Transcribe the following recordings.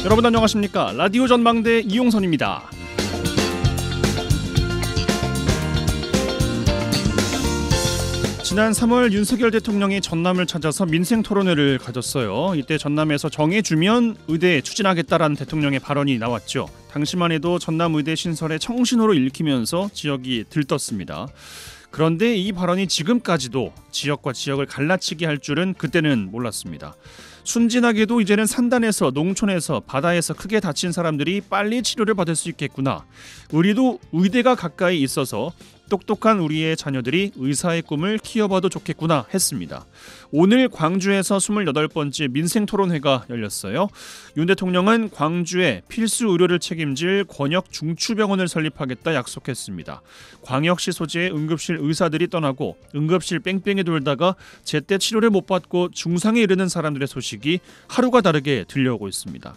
여러분 안녕하십니까? 라디오 전망대 이용선입니다. 지난 3월 윤석열 대통령이 전남을 찾아서 민생토론회를 가졌어요. 이때 전남에서 정해주면 의대 추진하겠다라는 대통령의 발언이 나왔죠. 당시만 해도 전남의대 신설의 청신호로 읽히면서 지역이 들떴습니다. 그런데 이 발언이 지금까지도 지역과 지역을 갈라치게 할 줄은 그때는 몰랐습니다. 순진하게도 이제는 산단에서, 농촌에서, 바다에서 크게 다친 사람들이 빨리 치료를 받을 수 있겠구나. 우리도 의대가 가까이 있어서 똑똑한 우리의 자녀들이 의사의 꿈을 키워봐도 좋겠구나 했습니다. 오늘 광주에서 28번째 민생토론회가 열렸어요. 윤 대통령은 광주에 필수 의료를 책임질 권역 중추병원을 설립하겠다 약속했습니다. 광역시 소재의 응급실 의사들이 떠나고 응급실 뺑뺑이 돌다가 제때 치료를 못 받고 중상에 이르는 사람들의 소식이 하루가 다르게 들려오고 있습니다.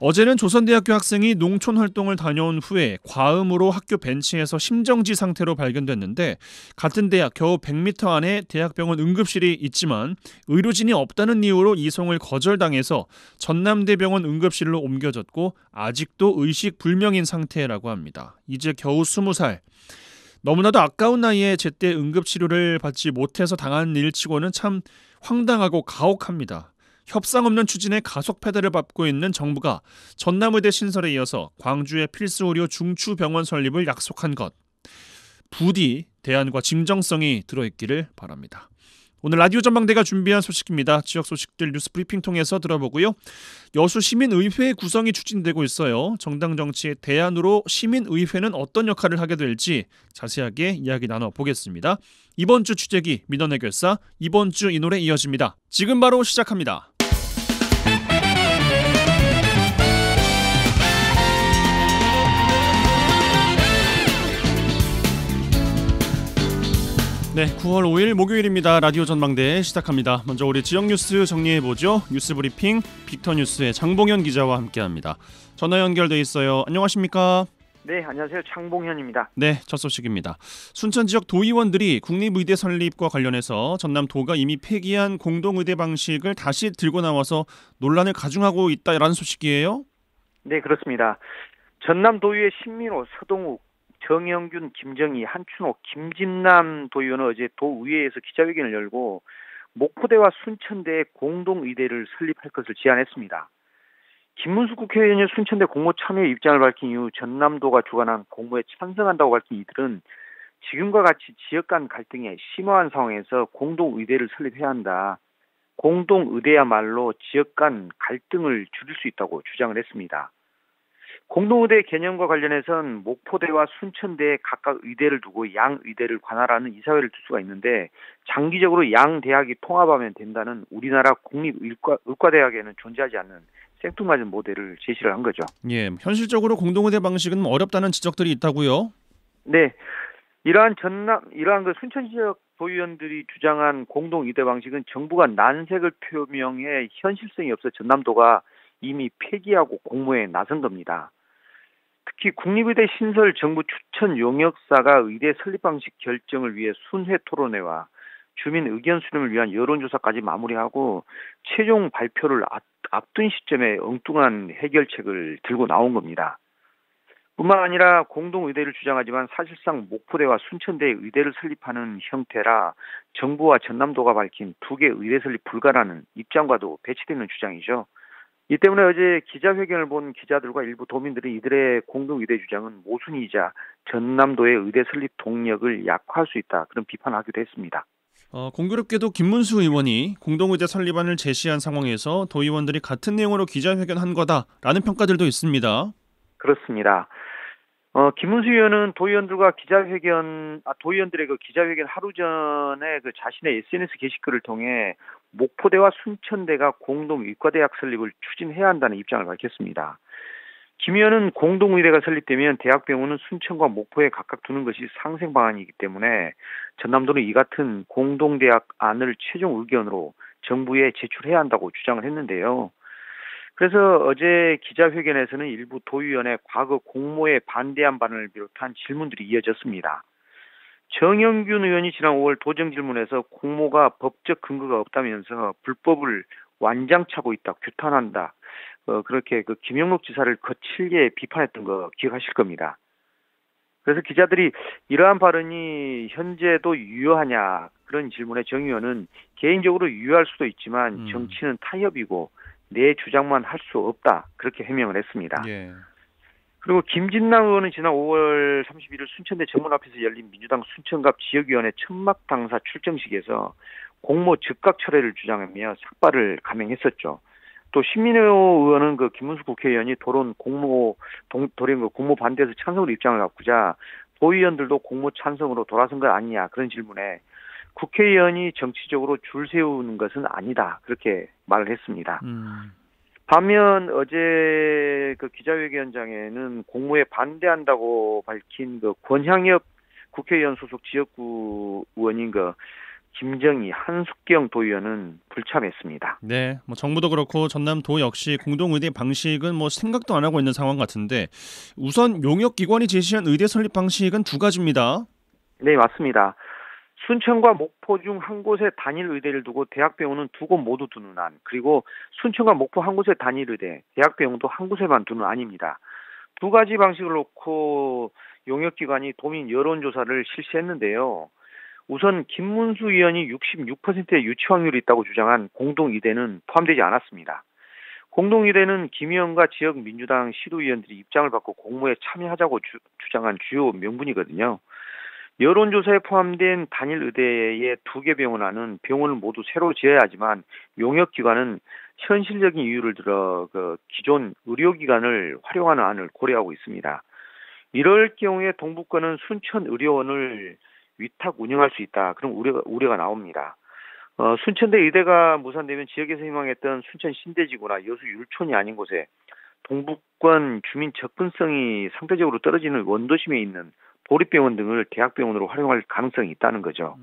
어제는 조선대학교 학생이 농촌 활동을 다녀온 후에 과음으로 학교 벤치에서 심정지 상태로 발견됐는데 같은 대학 겨우 100m 안에 대학병원 응급실이 있지만 의료진이 없다는 이유로 이송을 거절당해서 전남대병원 응급실로 옮겨졌고 아직도 의식 불명인 상태라고 합니다. 이제 겨우 20살. 너무나도 아까운 나이에 제때 응급치료를 받지 못해서 당한 일치고는 참 황당하고 가혹합니다. 협상 없는 추진에 가속 페달을 밟고 있는 정부가 전남의대 신설에 이어서 광주의 필수의료 중추병원 설립을 약속한 것. 부디 대안과 진정성이 들어있기를 바랍니다. 오늘 라디오 전망대가 준비한 소식입니다. 지역 소식들 뉴스 브리핑 통해서 들어보고요. 여수 시민의회 구성이 추진되고 있어요. 정당 정치의 대안으로 시민의회는 어떤 역할을 하게 될지 자세하게 이야기 나눠보겠습니다. 이번 주 취재기 민원해결사, 이번 주 이 노래 이어집니다. 지금 바로 시작합니다. 네, 9월 5일 목요일입니다. 라디오 전망대 시작합니다. 먼저 우리 지역 뉴스 정리해보죠. 뉴스 브리핑 빅터뉴스의 장봉현 기자와 함께합니다. 전화 연결돼 있어요. 안녕하십니까? 네, 안녕하세요. 장봉현입니다. 네, 첫 소식입니다. 순천 지역 도의원들이 국립의대 설립과 관련해서 전남도가 이미 폐기한 공동의대 방식을 다시 들고 나와서 논란을 가중하고 있다라는 소식이에요? 네, 그렇습니다. 전남도의회 신민호, 서동욱, 정영균, 김정희, 한춘옥, 김진남 도의원은 어제 도의회에서 기자회견을 열고 목포대와 순천대의 공동의대를 설립할 것을 제안했습니다. 김문수 국회의원이 순천대 공모 참여에 입장을 밝힌 이후 전남도가 주관한 공모에 찬성한다고 밝힌 이들은 지금과 같이 지역 간 갈등이 심화한 상황에서 공동의대를 설립해야 한다. 공동의대야말로 지역 간 갈등을 줄일 수 있다고 주장을 했습니다. 공동의대 개념과 관련해서는 목포대와 순천대에 각각 의대를 두고 양의대를 관할하는 이사회를 둘 수가 있는데 장기적으로 양 대학이 통합하면 된다는 우리나라 국립의과대학에는 존재하지 않는 생뚱맞은 모델을 제시를 한 거죠. 예, 현실적으로 공동의대 방식은 어렵다는 지적들이 있다고요? 네, 이러한 그 순천 지역 도의원들이 주장한 공동의대 방식은 정부가 난색을 표명해 현실성이 없어 전남도가 이미 폐기하고 공모에 나선 겁니다. 특히 국립의대 신설 정부 추천 용역사가 의대 설립 방식 결정을 위해 순회 토론회와 주민 의견 수렴을 위한 여론조사까지 마무리하고 최종 발표를 앞둔 시점에 엉뚱한 해결책을 들고 나온 겁니다. 뿐만 아니라 공동의대를 주장하지만 사실상 목포대와 순천대의 의대를 설립하는 형태라 정부와 전남도가 밝힌 두 개 의대 설립 불가라는 입장과도 배치되는 주장이죠. 이 때문에 어제 기자회견을 본 기자들과 일부 도민들이 이들의 공동의대 주장은 모순이자 전남도의 의대 설립 동력을 약화할 수 있다. 그런 비판하기도 했습니다. 공교롭게도 김문수 의원이 공동의대 설립안을 제시한 상황에서 도의원들이 같은 내용으로 기자회견한 거다라는 평가들도 있습니다. 그렇습니다. 김문수 의원은 도의원들의 그 기자회견 하루 전에 그 자신의 SNS 게시글을 통해 목포대와 순천대가 공동의과대학 설립을 추진해야 한다는 입장을 밝혔습니다. 김 의원은 공동의대가 설립되면 대학병원은 순천과 목포에 각각 두는 것이 상생 방안이기 때문에 전남도는 이 같은 공동대학 안을 최종 의견으로 정부에 제출해야 한다고 주장을 했는데요. 그래서 어제 기자회견에서는 일부 도의원의 과거 공모에 반대한 반응을 비롯한 질문들이 이어졌습니다. 정영균 의원이 지난 5월 도정 질문에서 공모가 법적 근거가 없다면서 불법을 완장차고 있다, 규탄한다. 그렇게 그 김영록 지사를 거칠게 비판했던 거 기억하실 겁니다. 그래서 기자들이 이러한 발언이 현재도 유효하냐 그런 질문에 정 의원은 개인적으로 유효할 수도 있지만 정치는 타협이고 내 주장만 할 수 없다 그렇게 해명을 했습니다. 예. 그리고 김진남 의원은 지난 5월 31일 순천대 정문 앞에서 열린 민주당 순천갑 지역위원회 천막 당사 출정식에서 공모 즉각 철회를 주장하며 삭발을 감행했었죠. 또 신민호 의원은 그 김문수 국회의원이 도론 공모 반대에서 찬성으로 입장을 바꾸자 도의원들도 공모 찬성으로 돌아선 것 아니냐 그런 질문에 국회의원이 정치적으로 줄 세우는 것은 아니다 그렇게 말을 했습니다. 반면 어제 그 기자회견장에는 공모에 반대한다고 밝힌 그 권향엽 국회의원 소속 지역구 의원인 그 김정희 한숙경 도의원은 불참했습니다. 네, 뭐 정부도 그렇고 전남도 역시 공동의대 방식은 뭐 생각도 안 하고 있는 상황 같은데 우선 용역기관이 제시한 의대 설립 방식은 두 가지입니다. 네, 맞습니다. 순천과 목포 중 한 곳에 단일 의대를 두고 대학병원은 두 곳 모두 두는 안, 그리고 순천과 목포 한 곳에 단일 의대, 대학병원도 한 곳에만 두는 안입니다. 두 가지 방식을 놓고 용역기관이 도민 여론조사를 실시했는데요. 우선 김문수 의원이 66%의 유치 확률이 있다고 주장한 공동의대는 포함되지 않았습니다. 공동의대는 김 의원과 지역 민주당 시도의원들이 입장을 받고 공모에 참여하자고 주장한 주요 명분이거든요. 여론조사에 포함된 단일 의대의 두 개 병원안은 병원을 모두 새로 지어야 하지만 용역기관은 현실적인 이유를 들어 그 기존 의료기관을 활용하는 안을 고려하고 있습니다. 이럴 경우에 동북권은 순천의료원을 위탁 운영할 수 있다. 그런 우려가 나옵니다. 순천대 의대가 무산되면 지역에서 희망했던 순천 신대지구나 여수 율촌이 아닌 곳에 동북권 주민 접근성이 상대적으로 떨어지는 원도심에 있는 도립병원 등을 대학병원으로 활용할 가능성이 있다는 거죠.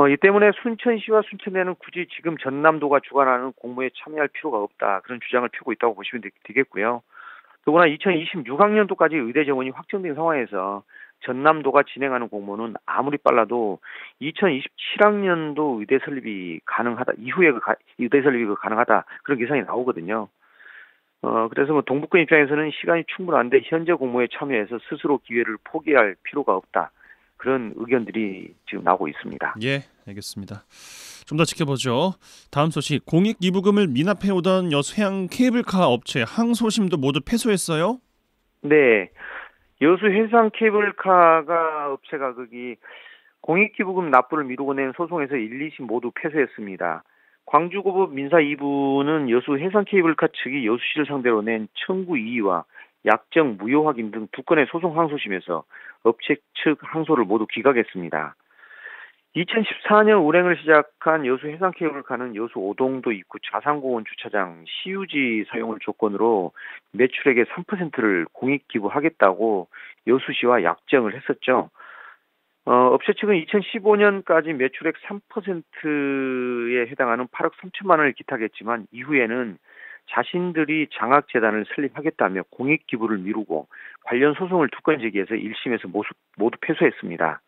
이 때문에 순천시와 순천대는 굳이 지금 전남도가 주관하는 공모에 참여할 필요가 없다. 그런 주장을 펴고 있다고 보시면 되겠고요. 더구나 2026학년도까지 의대 정원이 확정된 상황에서 전남도가 진행하는 공모는 아무리 빨라도 2027학년도 의대 설립이 가능하다. 이후에 의대 설립이 가능하다. 그런 계산이 나오거든요. 그래서 뭐 동북권 입장에서는 시간이 충분한데 현재 공모에 참여해서 스스로 기회를 포기할 필요가 없다. 그런 의견들이 지금 나오고 있습니다. 예, 알겠습니다. 좀 더 지켜보죠. 다음 소식, 공익기부금을 미납해오던 여수 해양 케이블카 업체 항소심도 모두 패소했어요? 네, 여수 해상 케이블카가 업체가 거기 공익기부금 납부를 미루고 낸 소송에서 1, 2심 모두 패소했습니다. 광주고법 민사 2부는 여수 해상 케이블카 측이 여수시를 상대로 낸 청구 이의와 약정 무효 확인 등 두 건의 소송 항소심에서 업체 측 항소를 모두 기각했습니다. 2014년 운행을 시작한 여수 해상 케이블카는 여수 오동도 입구 자산공원 주차장 시유지 사용을 조건으로 매출액의 3%를 공익 기부하겠다고 여수시와 약정을 했었죠. 업체 측은 2015년까지 매출액 3%에 해당하는 8억 3천만 원을 기탁했지만 이후에는 자신들이 장학재단을 설립하겠다며 공익 기부를 미루고 관련 소송을 두 건 제기해서 1심에서 모두 패소했습니다.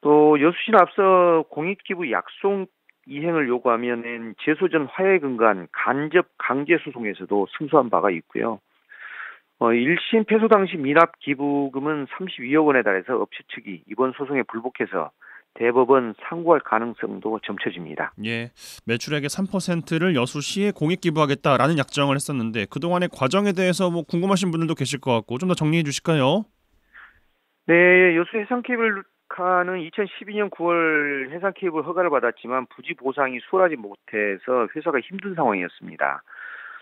또 여수시는 앞서 공익기부 약속 이행을 요구하면 제소전 화해에 근거한 간접 강제 소송에서도 승소한 바가 있고요. 1심 패소 당시 미납 기부금은 32억 원에 달해서 업체 측이 이번 소송에 불복해서 대법원 상고할 가능성도 점쳐집니다. 예, 매출액의 3%를 여수시에 공익기부하겠다라는 약정을 했었는데 그동안의 과정에 대해서 뭐 궁금하신 분들도 계실 것 같고 좀 더 정리해 주실까요? 네, 여수 해상 케이블카는 2012년 9월 해상 케이블 허가를 받았지만 부지 보상이 수월하지 못해서 회사가 힘든 상황이었습니다.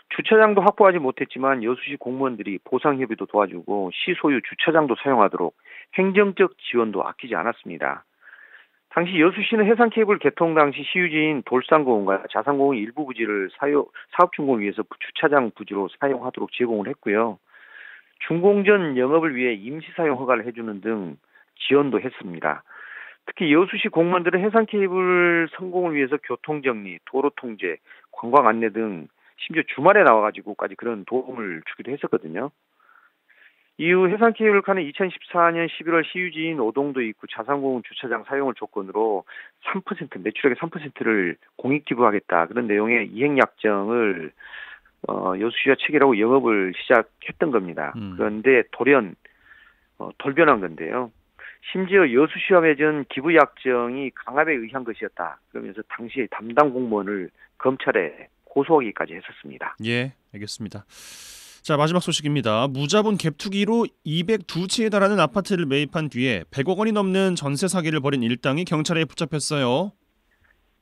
주차장도 확보하지 못했지만 여수시 공무원들이 보상 협의도 도와주고 시 소유 주차장도 사용하도록 행정적 지원도 아끼지 않았습니다. 당시 여수시는 해상 케이블 개통 당시 시유지인 돌산공원과 자산공원 일부 부지를 사업 준공을 위해서 주차장 부지로 사용하도록 제공을 했고요. 준공전 영업을 위해 임시 사용 허가를 해주는 등 지원도 했습니다. 특히 여수시 공무원들은 해상 케이블 성공을 위해서 교통 정리, 도로 통제, 관광 안내 등 심지어 주말에 나와가지고까지 그런 도움을 주기도 했었거든요. 이후 해상 케이블카는 2014년 11월 시유지인 오동도 입구 자산공원 주차장 사용을 조건으로 3% 매출액의 3%를 공익 기부하겠다 그런 내용의 이행 약정을 여수시와 체결하고 영업을 시작했던 겁니다. 그런데 돌연 돌변한 건데요. 심지어 여수시와 맺은 기부약정이 강압에 의한 것이었다. 그러면서 당시에 담당 공무원을 검찰에 고소하기까지 했었습니다. 예, 알겠습니다. 자, 마지막 소식입니다. 무자본 갭투기로 202채에 달하는 아파트를 매입한 뒤에 100억 원이 넘는 전세 사기를 벌인 일당이 경찰에 붙잡혔어요.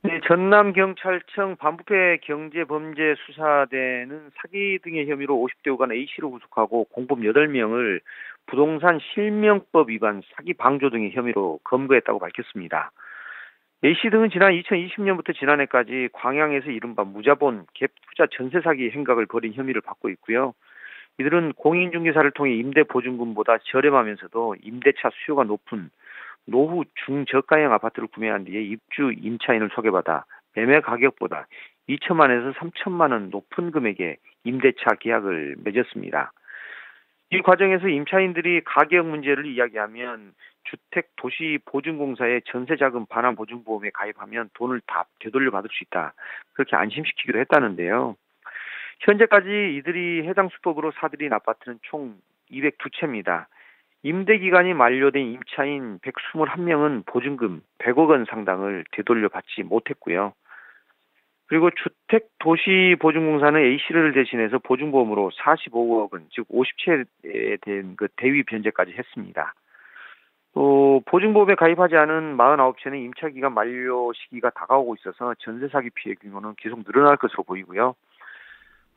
네, 전남경찰청 반부패 경제범죄수사대는 사기 등의 혐의로 50대 후반 A씨를 구속하고 공범 8명을 부동산 실명법 위반, 사기 방조 등의 혐의로 검거했다고 밝혔습니다. A씨 등은 지난 2020년부터 지난해까지 광양에서 이른바 무자본 갭 투자 전세 사기 행각을 벌인 혐의를 받고 있고요. 이들은 공인중개사를 통해 임대보증금보다 저렴하면서도 임대차 수요가 높은 노후 중저가형 아파트를 구매한 뒤에 입주 임차인을 소개받아 매매 가격보다 2천만 원에서 3천만 원 높은 금액의 임대차 계약을 맺었습니다. 이 과정에서 임차인들이 가격 문제를 이야기하면 주택도시보증공사의 전세자금 반환보증보험에 가입하면 돈을 다 되돌려 받을 수 있다. 그렇게 안심시키기로 했다는데요. 현재까지 이들이 해당 수법으로 사들인 아파트는 총 202채입니다. 임대기간이 만료된 임차인 121명은 보증금 100억 원 상당을 되돌려 받지 못했고요. 그리고 주택도시보증공사는 A씨를 대신해서 보증보험으로 45억 원, 즉 50채에 대한 그 대위 변제까지 했습니다. 또 보증보험에 가입하지 않은 49채는 임차기간 만료 시기가 다가오고 있어서 전세 사기 피해 규모는 계속 늘어날 것으로 보이고요.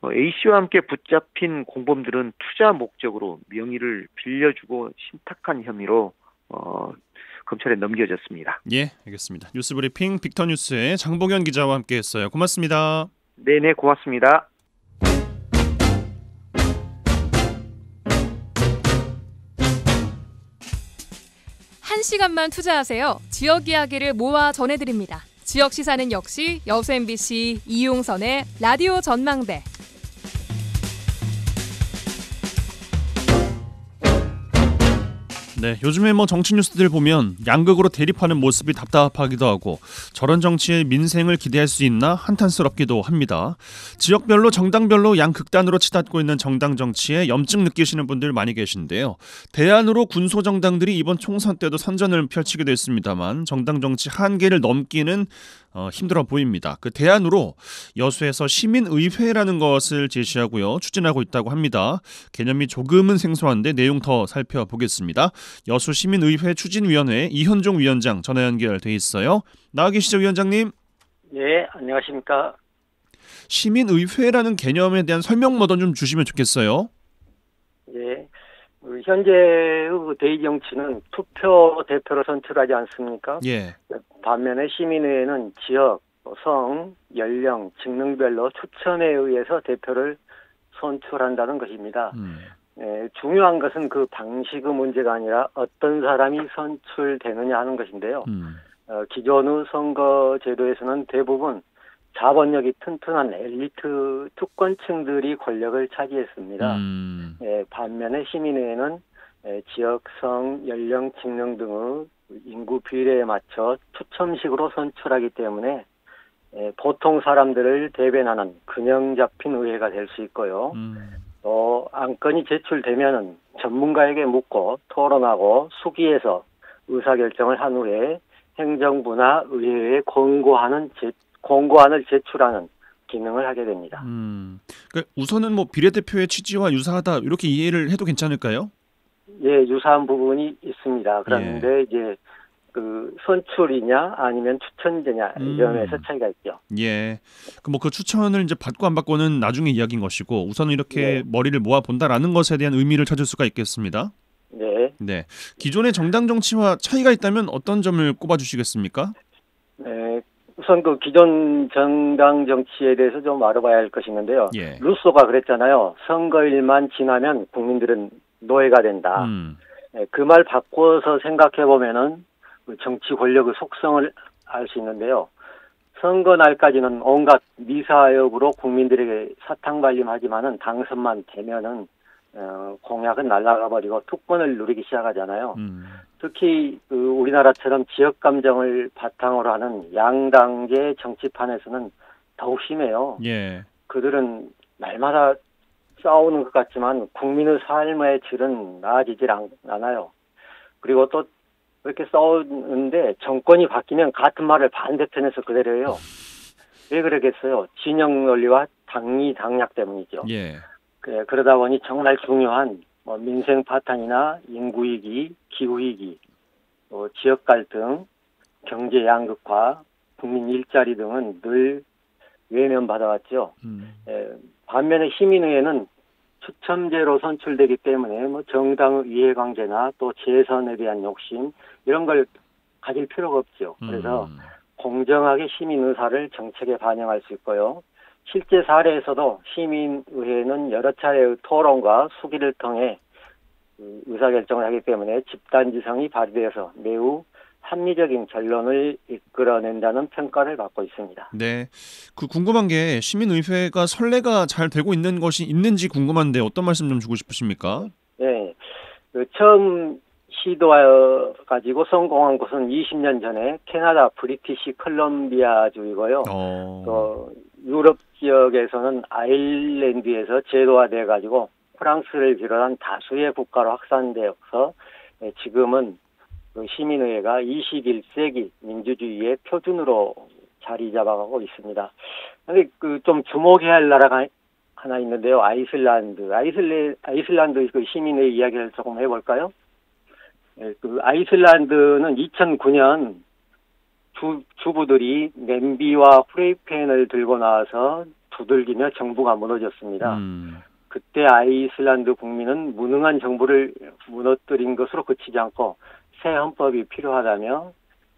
A씨와 함께 붙잡힌 공범들은 투자 목적으로 명의를 빌려주고 신탁한 혐의로 검찰에 넘겨졌습니다. 예, 알겠습니다. 뉴스브리핑 빅터뉴스의 장봉현 기자와 함께했어요. 고맙습니다. 네네, 고맙습니다. 1시간만 투자하세요. 지역 이야기를 모아 전해드립니다. 지역 시사는 역시 여수 MBC 이용선의 라디오 전망대. 네, 요즘에 정치 뉴스들 보면 양극으로 대립하는 모습이 답답하기도 하고 저런 정치에 민생을 기대할 수 있나 한탄스럽기도 합니다. 지역별로 정당별로 양극단으로 치닫고 있는 정당 정치에 염증 느끼시는 분들 많이 계신데요. 대안으로 군소정당들이 이번 총선 때도 선전을 펼치기도 했습니다만 정당 정치 한계를 넘기는 힘들어 보입니다. 그 대안으로 여수에서 시민의회라는 것을 제시하고요. 추진하고 있다고 합니다. 개념이 조금은 생소한데 내용 더 살펴보겠습니다. 여수 시민의회 추진위원회 이현종 위원장 전화 연결돼 있어요. 나와 계시죠, 위원장님? 네, 안녕하십니까. 시민의회라는 개념에 대한 설명 좀 주시면 좋겠어요. 네, 현재의 대의 정치는 투표 대표로 선출하지 않습니까? 예. 반면에 시민의회는 지역, 성, 연령, 직능별로 추천에 의해서 대표를 선출한다는 것입니다. 중요한 것은 그 방식의 문제가 아니라 어떤 사람이 선출되느냐 하는 것인데요. 기존의 선거 제도에서는 대부분 자본력이 튼튼한 엘리트 특권층들이 권력을 차지했습니다. 반면에 시민회는 지역, 성, 연령, 직능 등의 인구 비례에 맞춰 추첨식으로 선출하기 때문에 보통 사람들을 대변하는 균형 잡힌 의회가 될 수 있고요. 또 안건이 제출되면은 전문가에게 묻고 토론하고 수기해서 의사결정을 한 후에 행정부나 의회에 공고안을 제출하는 기능을 하게 됩니다. 그러니까 우선은 비례대표의 취지와 유사하다 이렇게 이해를 해도 괜찮을까요? 예, 유사한 부분이 있습니다. 그런데 이제 그 선출이냐 아니면 추천제냐 이 점에서 차이가 있죠. 예. 그 추천을 이제 받고 안 받고는 나중에 이야기인 것이고 우선은 이렇게 머리를 모아 본다라는 것에 대한 의미를 찾을 수가 있겠습니다. 네. 네. 기존의 정당 정치와 차이가 있다면 어떤 점을 꼽아주시겠습니까? 네. 우선 그 기존 정당 정치에 대해서 좀 알아봐야 할 것이 있는데요. 예. 루소가 그랬잖아요. 선거일만 지나면 국민들은 노예가 된다. 그 말 바꿔서 생각해 보면은 정치 권력의 속성을 알 수 있는데요. 선거 날까지는 온갖 미사여구로 국민들에게 사탕발림하지만은 당선만 되면은 공약은 날아가 버리고 특권을 누리기 시작하잖아요. 특히 우리나라처럼 지역 감정을 바탕으로 하는 양당제 정치판에서는 더욱 심해요. 예. 그들은 날마다 싸우는 것 같지만 국민의 삶의 질은 나아지질 않아요. 그리고 또 그렇게 싸우는데 정권이 바뀌면 같은 말을 반대편에서 그대로 해요. 왜 그러겠어요? 진영 논리와 당리 당략 때문이죠. 예. 그러다 보니 정말 중요한 민생 파탄이나 인구위기, 기후위기, 지역 갈등, 경제 양극화, 국민 일자리 등은 늘 외면받아왔죠. 반면에 시민의회는 추첨제로 선출되기 때문에 정당의 이해관계나 또 재선에 대한 욕심 이런 걸 가질 필요가 없죠. 그래서 공정하게 시민 의사를 정책에 반영할 수 있고요. 실제 사례에서도 시민의회는 여러 차례의 토론과 수기를 통해 의사결정을 하기 때문에 집단지성이 발휘되어서 매우 합리적인 결론을 이끌어낸다는 평가를 받고 있습니다. 네. 궁금한 게 시민의회가 선례가 잘 되고 있는 것이 있는지 궁금한데 어떤 말씀 좀 주고 싶으십니까? 네. 처음 시도하여-가지고 성공한 곳은 20년 전에 캐나다 브리티시 컬럼비아주이고요. 또 유럽 지역에서는 아일랜드에서 제도화돼가지고 프랑스를 비롯한 다수의 국가로 확산되어서 지금은 시민의회가 21세기 민주주의의 표준으로 자리 잡아가고 있습니다. 근데 좀 주목해야 할 나라가 하나 있는데요. 아이슬란드 그 시민회의 이야기를 조금 해볼까요? 아이슬란드는 2009년 주부들이 냄비와 프라이팬을 들고 나와서 두들기며 정부가 무너졌습니다. 그때 아이슬란드 국민은 무능한 정부를 무너뜨린 것으로 그치지 않고 새 헌법이 필요하다며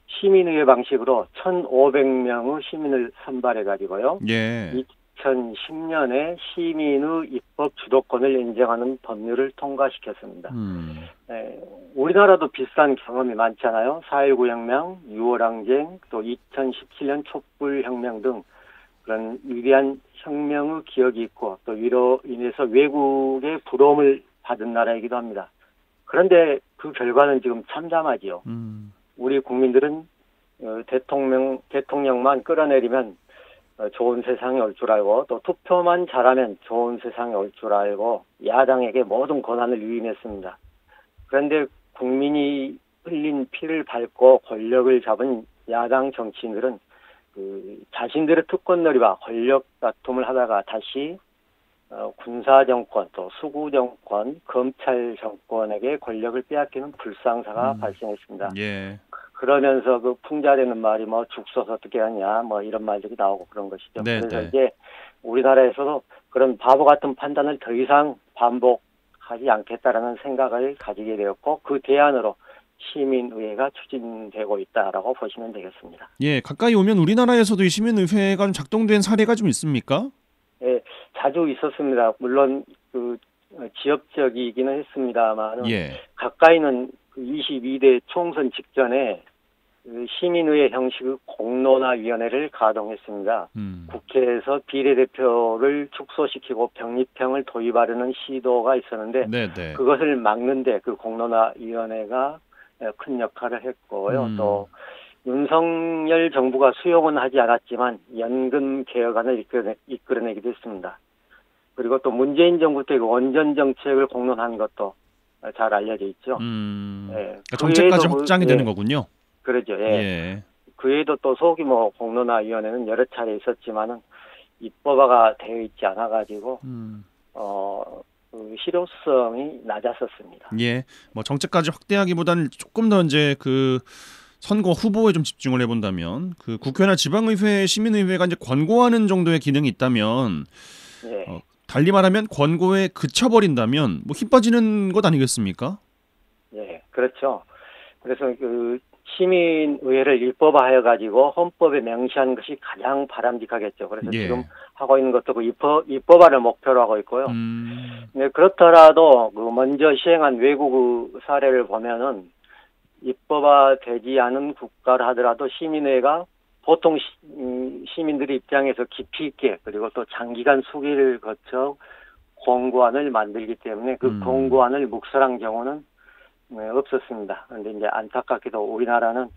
시민의회 방식으로 1,500명의 시민을 선발해가지고요. 예. 2010년에 시민의 입법 주도권을 인정하는 법률을 통과시켰습니다. 우리나라도 비슷한 경험이 많잖아요. 4.19 혁명, 6월 항쟁, 또 2017년 촛불혁명 등 그런 위대한 혁명의 기억이 있고 또 이로 인해서 외국의 부러움을 받은 나라이기도 합니다. 그런데 그 결과는 지금 참담하지요. 우리 국민들은 대통령만 끌어내리면 좋은 세상이 올 줄 알고 또 투표만 잘하면 좋은 세상이 올 줄 알고 야당에게 모든 권한을 위임했습니다. 그런데 국민이 흘린 피를 밟고 권력을 잡은 야당 정치인들은 자신들의 특권놀이와 권력 다툼을 하다가 다시 군사 정권, 또 수구 정권, 검찰 정권에게 권력을 빼앗기는 불상사가 발생했습니다. 예. 그러면서 풍자되는 말이 죽 써서 어떻게 하냐, 이런 말들이 나오고 그런 것이죠. 네, 그래서 네. 이제 우리나라에서도 그런 바보 같은 판단을 더 이상 반복하지 않겠다라는 생각을 가지게 되었고 그 대안으로 시민의회가 추진되고 있다라고 보시면 되겠습니다. 예, 가까이 오면 우리나라에서도 이 시민의회가 좀 작동된 사례가 좀 있습니까? 예, 자주 있었습니다. 물론 지역적이기는 했습니다만 예. 가까이는 22대 총선 직전에 시민의회 형식의 공론화위원회를 가동했습니다. 국회에서 비례대표를 축소시키고 병립형을 도입하려는 시도가 있었는데 네네. 그것을 막는데 그 공론화위원회가 큰 역할을 했고요. 또 윤석열 정부가 수용은 하지 않았지만 연금 개혁안을 이끌어내기도 했습니다. 그리고 또 문재인 정부 때 그 원전 정책을 공론한 것도 잘 알려져 있죠. 네. 그러니까 정책까지 확장이 되는 거군요. 그러죠. 예. 예. 그 외에도 또 소규모 공론화위원회는 여러 차례 있었지만은 입법화가 되어 있지 않아가지고 실효성이 낮았었습니다. 예. 정책까지 확대하기보다는 조금 더 이제 선거 후보에 좀 집중을 해본다면 국회나 지방의회, 시민의회가 이제 권고하는 정도의 기능이 있다면 예. 달리 말하면 권고에 그쳐버린다면 힘 빠지는 것 아니겠습니까? 예, 그렇죠. 그래서 시민의회를 입법화해 가지고 헌법에 명시한 것이 가장 바람직하겠죠. 그래서 예. 지금 하고 있는 것도 입법화를 목표로 하고 있고요. 네, 그렇더라도 먼저 시행한 외국의 사례를 보면은 입법화되지 않은 국가를 하더라도 시민회가 보통 시민들의 입장에서 깊이 있게 그리고 또 장기간 수기를 거쳐 공고안을 만들기 때문에 그 공고안을 묵살한 경우는 없었습니다. 그런데 이제 안타깝게도 우리나라는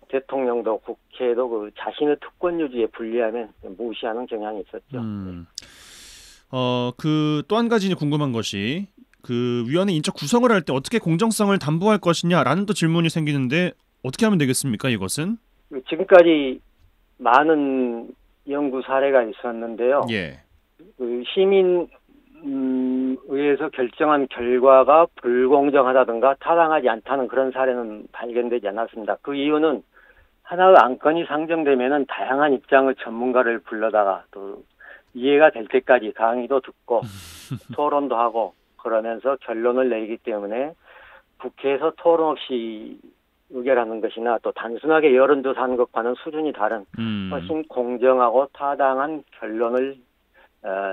대통령도 국회도 자신의 특권 유지에 불리하면 무시하는 경향이 있었죠. 그 또 한 가지 궁금한 것이 그 위원회 인적 구성을 할 때 어떻게 공정성을 담보할 것이냐라는 또 질문이 생기는데 어떻게 하면 되겠습니까? 이것은 지금까지 많은 연구 사례가 있었는데요. 예. 그 시민 의회에서 결정한 결과가 불공정하다든가 타당하지 않다는 그런 사례는 발견되지 않았습니다. 그 이유는 하나의 안건이 상정되면은 다양한 입장의 전문가를 불러다가 또 이해가 될 때까지 강의도 듣고 토론도 하고 그러면서 결론을 내리기 때문에 국회에서 토론 없이 의결하는 것이나 또 단순하게 여론조사하는 것과는 수준이 다른 훨씬 공정하고 타당한 결론을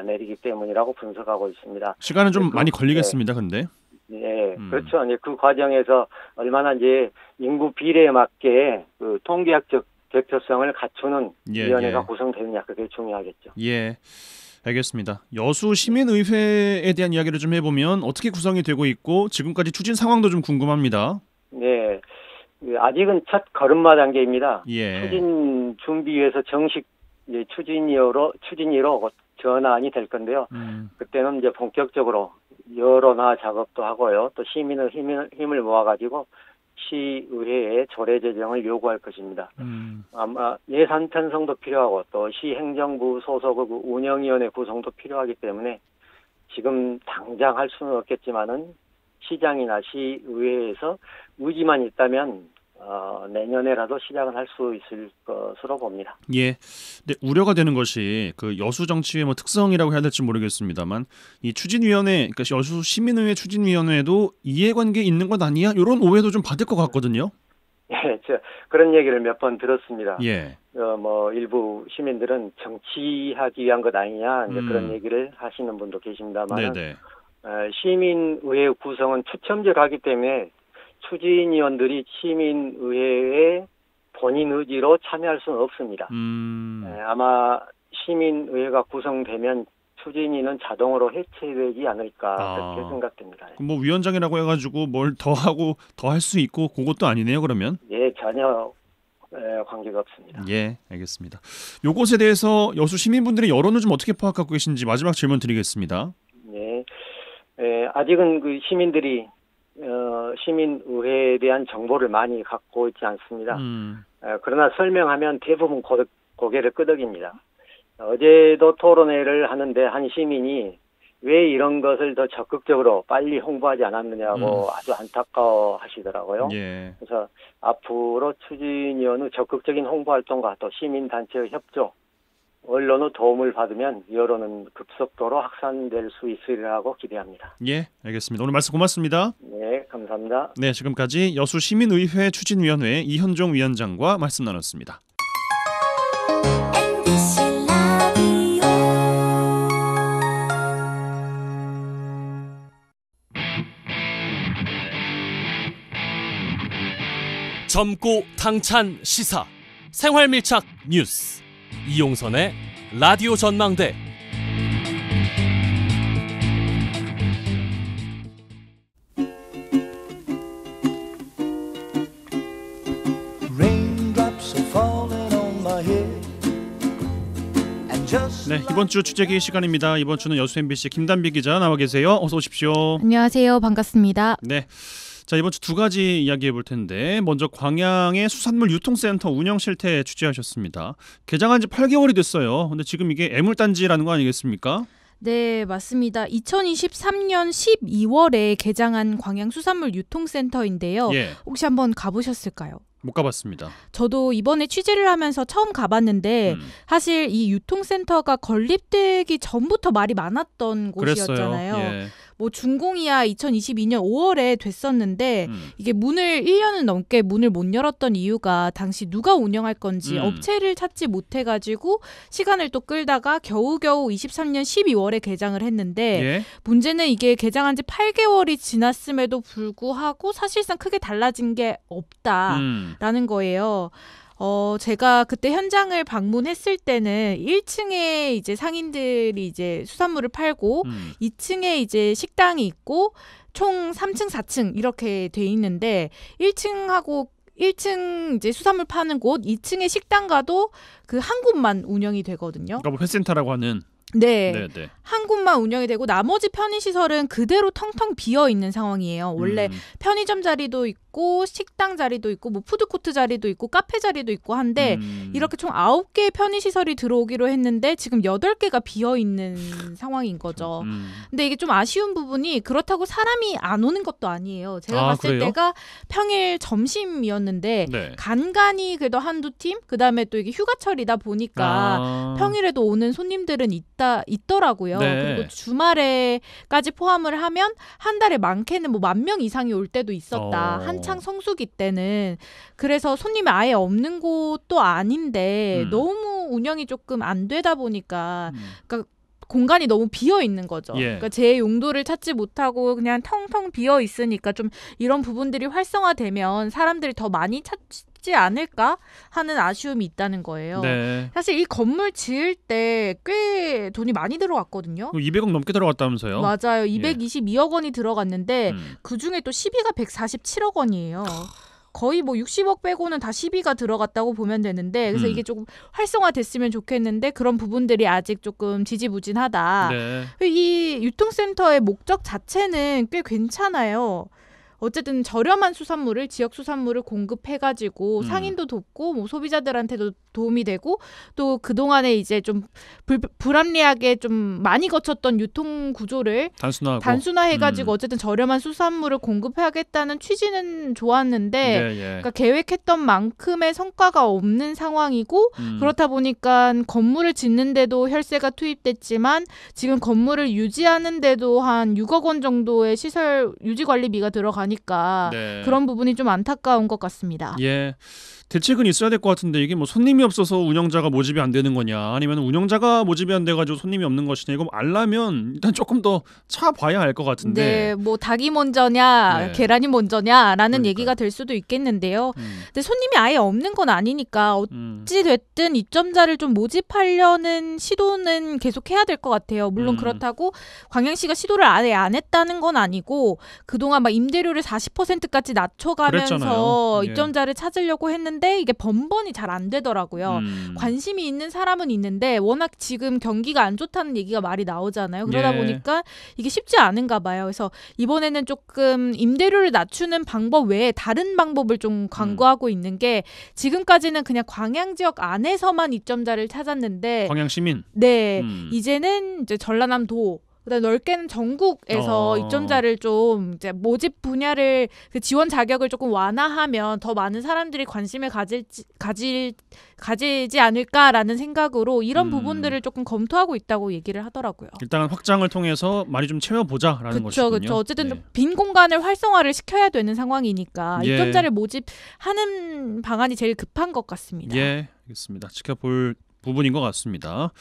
내리기 때문이라고 분석하고 있습니다. 시간은 좀 많이 걸리겠습니다. 근데 네, 그렇죠. 이제 그 과정에서 얼마나 이제 인구 비례에 맞게 그 통계학적 대표성을 갖추는 위원회가 구성되느냐 그게 중요하겠죠. 예, 알겠습니다. 여수 시민의회에 대한 이야기를 좀 해보면 어떻게 구성이 되고 있고 지금까지 추진 상황도 좀 궁금합니다. 네, 아직은 첫 걸음마 단계입니다. 예. 추진 준비위에서 정식 이제 추진위로 전환이 될 건데요. 그때는 이제 본격적으로 여론화 작업도 하고요. 또 시민의 힘을 모아가지고 시의회에 조례 제정을 요구할 것입니다. 아마 예산 편성도 필요하고 또 시행정부 소속의 운영위원회 구성도 필요하기 때문에 지금 당장 할 수는 없겠지만은 시장이나 시의회에서 의지만 있다면 내년에라도 시작을 할 수 있을 것으로 봅니다. 예. 근데 우려가 되는 것이 그 여수 정치의 뭐 특성이라고 해야 될지 모르겠습니다만 이 추진위원회, 그러니까 여수 시민의회 추진위원회도 이해관계 있는 것 아니야? 이런 오해도 좀 받을 것 같거든요. 예, 그런 얘기를 몇 번 들었습니다. 예. 뭐 일부 시민들은 정치하기 위한 것 아니냐 이제 그런 얘기를 하시는 분도 계십니다만, 시민의회 구성은 추첨제로 하기 때문에. 추진위원들이 시민의회에 본인 의지로 참여할 수는 없습니다. 아마 시민의회가 구성되면 추진위는 자동으로 해체되지 않을까 그렇게 생각됩니다. 뭐 위원장이라고 해가지고 뭘 더 하고 더 할 수 있고 그것도 아니네요. 그러면? 예, 전혀 관계가 없습니다. 예, 알겠습니다. 요것에 대해서 여수 시민분들의 여론을 좀 어떻게 파악하고 계신지 마지막 질문 드리겠습니다. 네, 아직은 그 시민들이 시민의회에 대한 정보를 많이 갖고 있지 않습니다. 그러나 설명하면 대부분 고개를 끄덕입니다. 어제도 토론회를 하는데 한 시민이 왜 이런 것을 더 적극적으로 빨리 홍보하지 않았느냐고 아주 안타까워 하시더라고요. 예. 그래서 앞으로 추진위원의 적극적인 홍보활동과 또 시민단체의 협조, 언론의 도움을 받으면 여론은 급속도로 확산될 수 있으리라고 기대합니다. 예, 알겠습니다. 오늘 말씀 고맙습니다. 네, 감사합니다. 네, 지금까지 여수 시민의회 추진위원회 이현종 위원장과 말씀 나눴습니다. 젊고 당찬 시사 생활밀착 뉴스 이용선의 라디오 전망대. 네, 이번 주 취재기 시간입니다. 이번 주는 여수 MBC 김단비 기자 나와 계세요. 어서 오십시오. 안녕하세요. 반갑습니다. 네. 자, 이번 주 두 가지 이야기해 볼 텐데 먼저 광양의 수산물 유통센터 운영 실태 취재하셨습니다. 개장한 지 8개월이 됐어요. 근데 지금 이게 애물단지라는 거 아니겠습니까? 네, 맞습니다. 2023년 12월에 개장한 광양 수산물 유통센터인데요. 예. 혹시 한번 가보셨을까요? 못 가봤습니다. 저도 이번에 취재를 하면서 처음 가봤는데 사실 이 유통센터가 건립되기 전부터 말이 많았던 곳이었잖아요. 예. 뭐 준공이야 2022년 5월에 됐었는데 이게 문을 1년은 넘게 문을 못 열었던 이유가 당시 누가 운영할 건지 업체를 찾지 못해가지고 시간을 또 끌다가 겨우겨우 23년 12월에 개장을 했는데 예? 문제는 이게 개장한 지 8개월이 지났음에도 불구하고 사실상 크게 달라진 게 없다라는 거예요. 제가 그때 현장을 방문했을 때는 1층에 이제 상인들이 이제 수산물을 팔고 2층에 이제 식당이 있고 총 3층, 4층 이렇게 돼 있는데 1층 이제 수산물 파는 곳, 2층의 식당가도 그 한 곳만 운영이 되거든요. 그러니까 뭐 회센터라고 하는 네. 네. 한 곳만 운영이 되고 나머지 편의시설은 그대로 텅텅 비어있는 상황이에요. 원래 편의점 자리도 있고 식당 자리도 있고 뭐 푸드코트 자리도 있고 카페 자리도 있고 한데 이렇게 총 9개의 편의시설이 들어오기로 했는데 지금 8개가 비어있는 상황인 거죠. 근데 이게 좀 아쉬운 부분이 그렇다고 사람이 안 오는 것도 아니에요. 제가 봤을 그래요? 때가 평일 점심이었는데 네. 간간히 그래도 한두 팀? 그다음에 또 이게 휴가철이다 보니까 평일에도 오는 손님들은 있더라고요. 네. 그리고 주말에까지 포함을 하면 한 달에 많게는 뭐 10,000명 이상이 올 때도 있었다. 한창 성수기 때는. 그래서 손님이 아예 없는 곳도 아닌데 너무 운영이 조금 안 되다 보니까 그러니까 공간이 너무 비어 있는 거죠. 예. 그러니까 제 용도를 찾지 못하고 그냥 텅텅 비어 있으니까 좀 이런 부분들이 활성화되면 사람들이 더 많이 찾지 않을까 하는 아쉬움이 있다는 거예요. 네. 사실 이 건물 지을 때 꽤 돈이 많이 들어갔거든요. 200억 넘게 들어갔다면서요? 맞아요. 222억 원이 들어갔는데 그중에 또 시비가 147억 원이에요. 거의 뭐 60억 빼고는 다 시비가 들어갔다고 보면 되는데 그래서 이게 조금 활성화됐으면 좋겠는데 그런 부분들이 아직 조금 지지부진하다. 네. 이 유통센터의 목적 자체는 꽤 괜찮아요. 어쨌든 저렴한 수산물을 지역 수산물을 공급해가지고 상인도 돕고 뭐 소비자들한테도 도움이 되고 또 그동안에 이제 좀 불합리하게 좀 많이 거쳤던 유통 구조를 단순화해가지고 어쨌든 저렴한 수산물을 공급해야겠다는 취지는 좋았는데 그러니까 계획했던 만큼의 성과가 없는 상황이고 그렇다 보니까 건물을 짓는데도 혈세가 투입됐지만 지금 건물을 유지하는데도 한 6억 원 정도의 시설 유지관리비가 들어가니까 그런 부분이 좀 안타까운 것 같습니다. 예. 대책은 있어야 될 것 같은데 이게 뭐 손님이 없어서 운영자가 모집이 안 되는 거냐 아니면 운영자가 모집이 안 돼가지고 손님이 없는 것이냐 이거 알려면 일단 조금 더 차봐야 알 것 같은데 네, 뭐 닭이 먼저냐 계란이 먼저냐라는 얘기가 될 수도 있겠는데요. 근데 손님이 아예 없는 건 아니니까 어찌 됐든 입점자를 좀 모집하려는 시도는 계속 해야 될 것 같아요. 물론 그렇다고 광양시가 시도를 아예 안 했다는 건 아니고 그동안 막 임대료를 40%까지 낮춰가면서 입점자를 찾으려고 했는데 이게 번번이 잘 안 되더라고요. 관심이 있는 사람은 있는데 워낙 지금 경기가 안 좋다는 얘기가 많이 나오잖아요. 그러다 보니까 이게 쉽지 않은가 봐요. 그래서 이번에는 조금 임대료를 낮추는 방법 외에 다른 방법을 좀 강구하고 있는 게 지금까지는 그냥 광양 지역 안에서만 입점자를 찾았는데 광양 시민? 네. 이제는 이제 전라남도 그다음에 넓게는 전국에서 입점자를 좀 이제 모집 분야를 그 지원 자격을 조금 완화하면 더 많은 사람들이 관심을 가지지 않을까라는 생각으로 이런 부분들을 조금 검토하고 있다고 얘기를 하더라고요. 일단 확장을 통해서 많이 좀 채워보자라는 것이군요. 그렇죠. 어쨌든 빈 공간을 활성화를 시켜야 되는 상황이니까 입점자를 모집하는 방안이 제일 급한 것 같습니다. 예, 알겠습니다. 지켜볼 부분인 것 같습니다.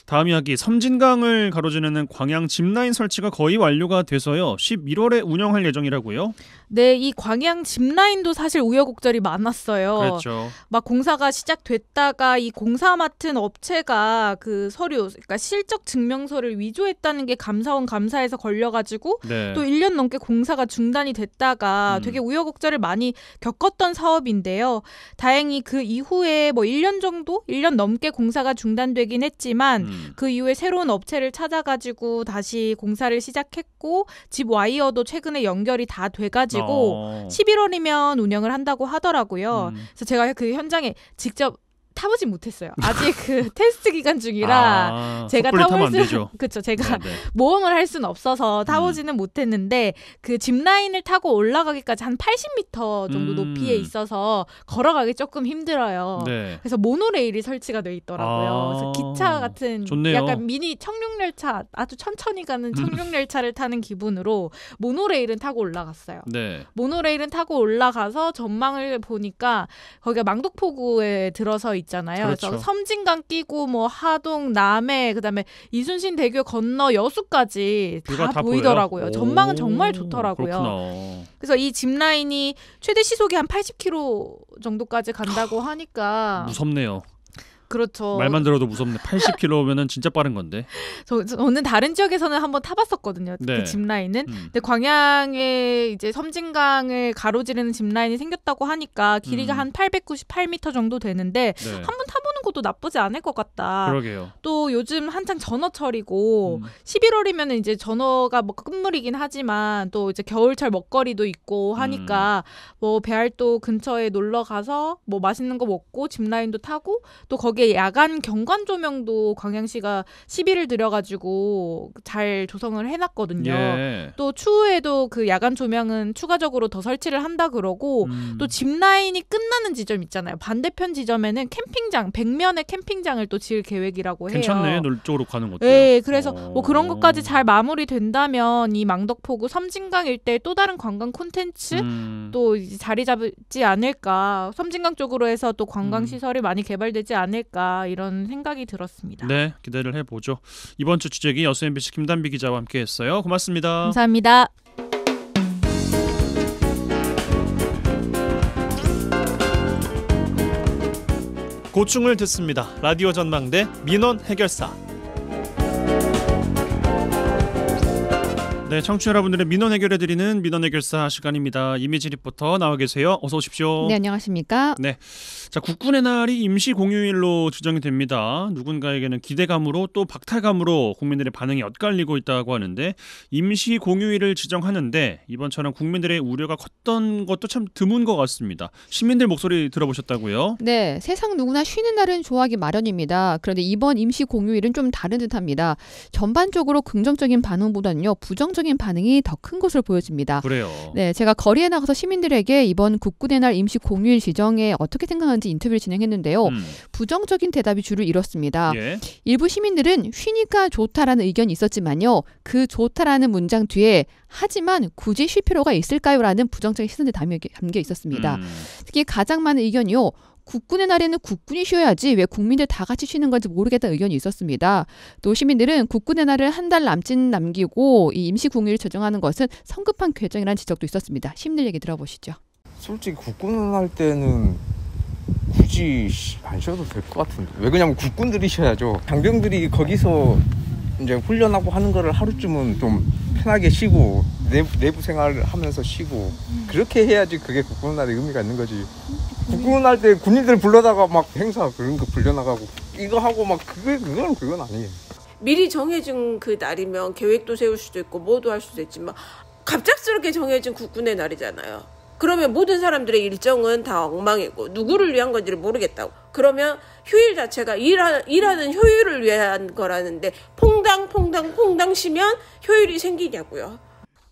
다음 이야기, 섬진강을 가로지르는 광양 짚라인 설치가 거의 완료가 돼서요. 11월에 운영할 예정이라고요? 네, 이 광양 짚라인도 사실 우여곡절이 많았어요. 그렇죠. 막 공사가 시작됐다가 이 공사 맡은 업체가 그 서류, 그러니까 실적 증명서를 위조했다는 게 감사원 감사에서 걸려가지고 또 1년 넘게 공사가 중단이 됐다가 되게 우여곡절을 많이 겪었던 사업인데요. 다행히 그 이후에 뭐 1년 정도? 1년 넘게 공사가 중단되긴 했지만 그 이후에 새로운 업체를 찾아가지고 다시 공사를 시작했고 집 와이어도 최근에 연결이 다 돼가지고 11월이면 운영을 한다고 하더라고요. 그래서 제가 그 현장에 직접 타보진 못했어요. 아직 그 테스트 기간 중이라 제가 타볼 수 그렇죠. 제가 모험을 할 수는 없어서 타보지는 못했는데 그 짚라인을 타고 올라가기까지 한 80m 정도 높이에 있어서 걸어가기 조금 힘들어요. 그래서 모노레일이 설치가 돼 있더라고요. 그래서 기차 같은 좋네요. 약간 미니 청룡열차 아주 천천히 가는 청룡열차를 타는 기분으로 모노레일은 타고 올라갔어요. 모노레일은 타고 올라가서 전망을 보니까 거기가 망독포구에 들어서 있잖아요. 그렇죠. 그래서 섬진강 끼고 뭐 하동, 남해, 그다음에 이순신 대교 건너 여수까지 다 보이더라고요. 전망은 정말 좋더라고요. 그렇구나. 그래서 이 짚라인이 최대 시속이 한 80km 정도까지 간다고 하니까 무섭네요. 그렇죠. 말만 들어도 무섭네. 80km면은 진짜 빠른 건데. 저는 다른 지역에서는 한번 타봤었거든요. 그 짚라인은. 근데 광양에 이제 섬진강을 가로지르는 짚라인이 생겼다고 하니까 길이가 한 898m 정도 되는데 한번 타보는 않고도 나쁘지 않을 것 같다. 그러게요. 또 요즘 한창 전어철이고 11월이면 이제 전어가 뭐 끝물이긴 하지만 또 이제 겨울철 먹거리도 있고 하니까 뭐 배알도 근처에 놀러 가서 뭐 맛있는 거 먹고 짚라인도 타고 또 거기에 야간 경관 조명도 광양시가 시비를 들여가지고 잘 조성을 해놨거든요. 예. 또 추후에도 그 야간 조명은 추가적으로 더 설치를 한다 그러고 또 짚라인이 끝나는 지점 있잖아요. 반대편 지점에는 캠핑장, 100면의 캠핑장을 또 지을 계획이라고 해요. 괜찮네. 놀 쪽으로 가는 것도. 네, 그래서 뭐 그런 것까지 잘 마무리된다면 이 망덕포구 섬진강 일대 또 다른 관광 콘텐츠 또 이제 자리 잡지 않을까. 섬진강 쪽으로 해서 또 관광 시설이 많이 개발되지 않을까 이런 생각이 들었습니다. 네, 기대를 해보죠. 이번 주 취재기 여수 MBC 김단비 기자와 함께했어요. 고맙습니다. 감사합니다. 고충을 듣습니다. 라디오 전망대 민원 해결사. 네, 청취자 여러분들의 민원 해결해드리는 민원 해결사 시간입니다. 이미지 리포터 나와 계세요. 어서 오십시오. 네, 안녕하십니까. 네, 자, 국군의 날이 임시 공휴일로 지정이 됩니다. 누군가에게는 기대감으로 또 박탈감으로 국민들의 반응이 엇갈리고 있다고 하는데 임시 공휴일을 지정하는데 이번처럼 국민들의 우려가 컸던 것도 참 드문 것 같습니다. 시민들 목소리 들어보셨다고요? 네, 세상 누구나 쉬는 날은 좋아하기 마련입니다. 그런데 이번 임시 공휴일은 좀 다른 듯합니다. 전반적으로 긍정적인 반응보다는요, 부정적인 반응이 더 큰 것으로 보여집니다. 그래요. 네, 제가 거리에 나가서 시민들에게 이번 국군의 날 임시 공휴일 지정에 어떻게 생각하는지 인터뷰를 진행했는데요. 부정적인 대답이 주를 이뤘습니다. 예. 일부 시민들은 쉬니까 좋다라는 의견이 있었지만요. 그 좋다라는 문장 뒤에 하지만 굳이 쉴 필요가 있을까요?라는 부정적인 시선이 담겨 있었습니다. 특히 가장 많은 의견이요. 국군의 날에는 국군이 쉬어야지 왜 국민들 다 같이 쉬는 건지 모르겠다는 의견이 있었습니다. 또 시민들은 국군의 날을 한 달 남기고 이 임시 공휴일을 제정하는 것은 성급한 결정이라는 지적도 있었습니다. 시민들 얘기 들어보시죠. 솔직히 국군을 할 때는 굳이 안 쉬어도 될 것 같은데 왜 그러냐면 국군들이 쉬어야죠. 장병들이 거기서 이제 훈련하고 하는 거를 하루쯤은 좀 편하게 쉬고 내부 생활을 하면서 쉬고 그렇게 해야지 그게 국군의 날의 의미가 있는 거지. 국군을 할 때 군인들 불러다가 막 행사 그런 거 불려나가고 이거 하고 막 그건 아니에요. 미리 정해진 그 날이면 계획도 세울 수도 있고 뭐도 할 수도 있지만 갑작스럽게 정해진 국군의 날이잖아요. 그러면 모든 사람들의 일정은 다 엉망이고 누구를 위한 건지를 모르겠다고. 그러면 휴일 자체가 일하는 효율을 위한 거라는데 퐁당 쉬면 효율이 생기냐고요.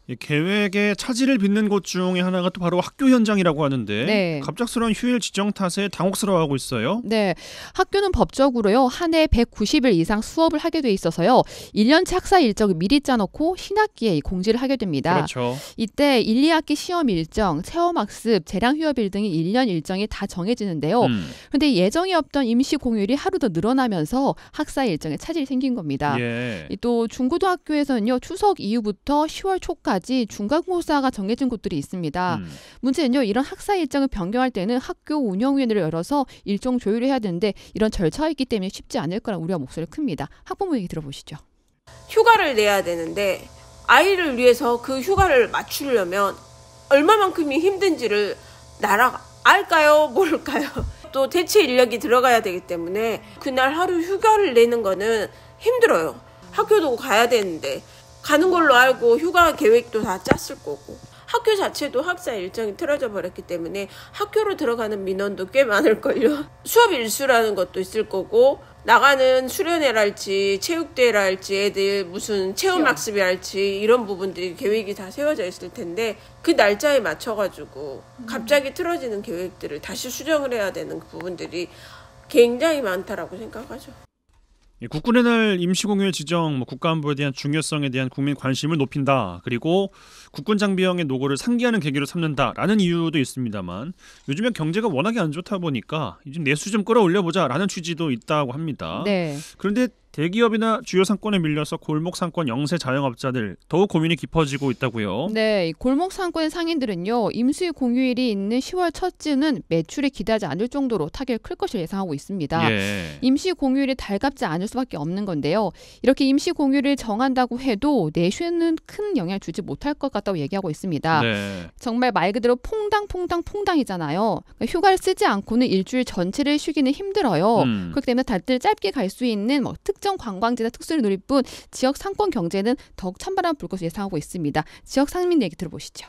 이 계획에 차질을 빚는 곳 중에 하나가 또 바로 학교 현장이라고 하는데 네. 갑작스러운 휴일 지정 탓에 당혹스러워하고 있어요. 네, 학교는 법적으로요 한 해 190일 이상 수업을 하게 돼 있어서요 1년치 학사 일정을 미리 짜놓고 신학기에 공지를 하게 됩니다. 그렇죠. 이때 1, 2학기 시험 일정, 체험학습, 재량휴업일 등이 1년 일정이 다 정해지는데요. 그런데 예정이 없던 임시 공휴일이 하루 더 늘어나면서 학사 일정에 차질이 생긴 겁니다. 예. 또 중고등학교에서는요 추석 이후부터 10월 초까지 중간고사가 정해진 곳들이 있습니다. 문제는요 이런 학사 일정을 변경할 때는 학교 운영위원회를 열어서 일정 조율을 해야 되는데 이런 절차가 있기 때문에 쉽지 않을 거라는 우려가 목소리가 큽니다. 학부모 얘기 들어보시죠. 휴가를 내야 되는데 아이를 위해서 그 휴가를 맞추려면 얼마만큼이 힘든지를 나라가 알까요? 모를까요? 또 대체 인력이 들어가야 되기 때문에 그날 하루 휴가를 내는 거는 힘들어요. 학교도 가야 되는데 가는 걸로 알고 휴가 계획도 다 짰을 거고 학교 자체도 학사 일정이 틀어져 버렸기 때문에 학교로 들어가는 민원도 꽤 많을걸요. 수업 일수라는 것도 있을 거고 나가는 수련회랄지 체육대회랄지 애들 무슨 체험학습이랄지 이런 부분들이 계획이 다 세워져 있을 텐데 그 날짜에 맞춰가지고 갑자기 틀어지는 계획들을 다시 수정을 해야 되는 부분들이 굉장히 많다라고 생각하죠. 국군의 날 임시공휴일 지정, 국가안보에 대한 중요성에 대한 국민 관심을 높인다. 그리고 국군 장비형의 노고를 상기하는 계기로 삼는다라는 이유도 있습니다만 요즘에 경제가 워낙에 안 좋다 보니까 좀 내수 좀 끌어올려보자라는 취지도 있다고 합니다. 네. 그런데 대기업이나 주요 상권에 밀려서 골목 상권 영세 자영업자들 더욱 고민이 깊어지고 있다고요. 네, 이 골목 상권의 상인들은요. 임시 공휴일이 있는 10월 첫 주는 매출이 기대하지 않을 정도로 타격이 클 것을 예상하고 있습니다. 예. 임시 공휴일이 달갑지 않을 수밖에 없는 건데요. 이렇게 임시 공휴일을 정한다고 해도 내수에는 큰 영향을 주지 못할 것 같다고 얘기하고 있습니다. 네. 정말 말 그대로 퐁당퐁당퐁당이잖아요. 그러니까 휴가를 쓰지 않고는 일주일 전체를 쉬기는 힘들어요. 그렇기 때문에 다들 짧게 갈 수 있는 뭐 특정 관광지나 특수를 누릴 뿐 지역 상권 경제는 더욱 찬바람 불 것을 예상하고 있습니다. 지역 상민 얘기 들어보시죠.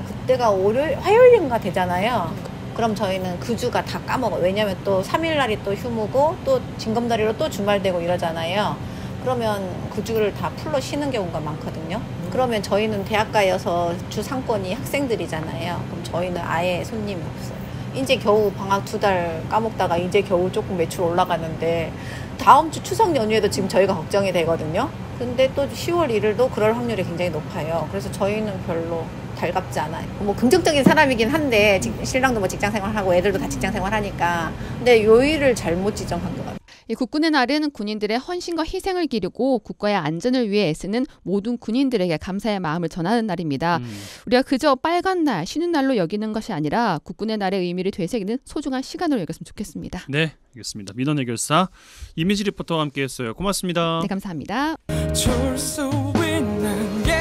그때가 화요일인가 되잖아요. 그럼 저희는 그 주가 다 까먹어요. 왜냐하면 또 3일 날이 또 휴무고 또 징검다리로 또 주말 되고 이러잖아요. 그러면 그 주를 다 풀로 쉬는 경우가 많거든요. 그러면 저희는 대학가여서 주 상권이 학생들이잖아요. 그럼 저희는 아예 손님이 없어요. 이제 겨우 방학 2달 까먹다가 이제 겨우 조금 매출 올라가는데 다음 주 추석 연휴에도 지금 저희가 걱정이 되거든요. 근데 또 10월 1일도 그럴 확률이 굉장히 높아요. 그래서 저희는 별로 달갑지 않아요. 뭐 긍정적인 사람이긴 한데 신랑도 뭐 직장 생활하고 애들도 다 직장 생활하니까 근데 요일을 잘못 지정한 것 같아요. 이 국군의 날은 군인들의 헌신과 희생을 기리고 국가의 안전을 위해 애쓰는 모든 군인들에게 감사의 마음을 전하는 날입니다. 우리가 그저 빨간 날, 쉬는 날로 여기는 것이 아니라 국군의 날의 의미를 되새기는 소중한 시간으로 여겼으면 좋겠습니다. 네, 알겠습니다. 민원 해결사 이미지 리포터와 함께했어요. 고맙습니다. 네, 감사합니다. 줄 수 있는 게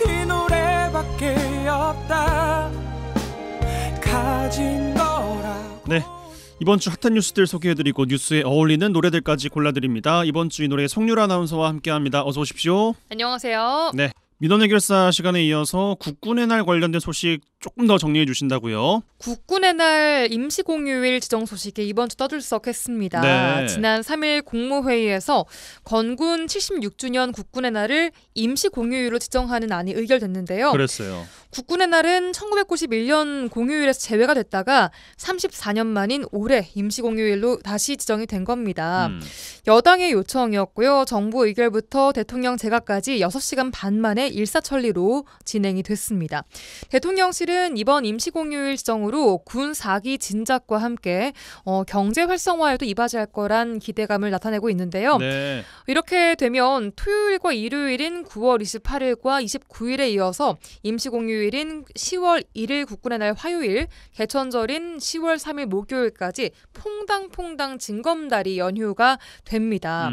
이 노래밖에 없다 가진 거라. 네. 이번 주 핫한 뉴스들 소개해드리고 뉴스에 어울리는 노래들까지 골라드립니다. 이번 주 이 노래 송유라 아나운서와 함께합니다. 어서 오십시오. 안녕하세요. 네, 민원 해결사 시간에 이어서 국군의 날 관련된 소식 조금 더 정리해 주신다고요? 국군의 날 임시공휴일 지정 소식이 이번 주 떠들썩했습니다. 네. 지난 3일 국무회의에서 건군 76주년 국군의 날을 임시공휴일로 지정하는 안이 의결됐는데요. 그랬어요. 국군의 날은 1991년 공휴일에서 제외가 됐다가 34년 만인 올해 임시공휴일로 다시 지정이 된 겁니다. 여당의 요청이었고요. 정부 의결부터 대통령 제각까지 6시간 반 만에 일사천리로 진행이 됐습니다. 대통령실은 이번 임시공휴일 지정으로 군 4기 진작과 함께 경제 활성화에도 이바지할 거란 기대감을 나타내고 있는데요. 네. 이렇게 되면 토요일과 일요일인 9월 28일과 29일에 이어서 임시공휴일인 10월 1일 국군의 날 화요일, 개천절인 10월 3일 목요일까지 퐁당퐁당 징검다리 연휴가 됩니다.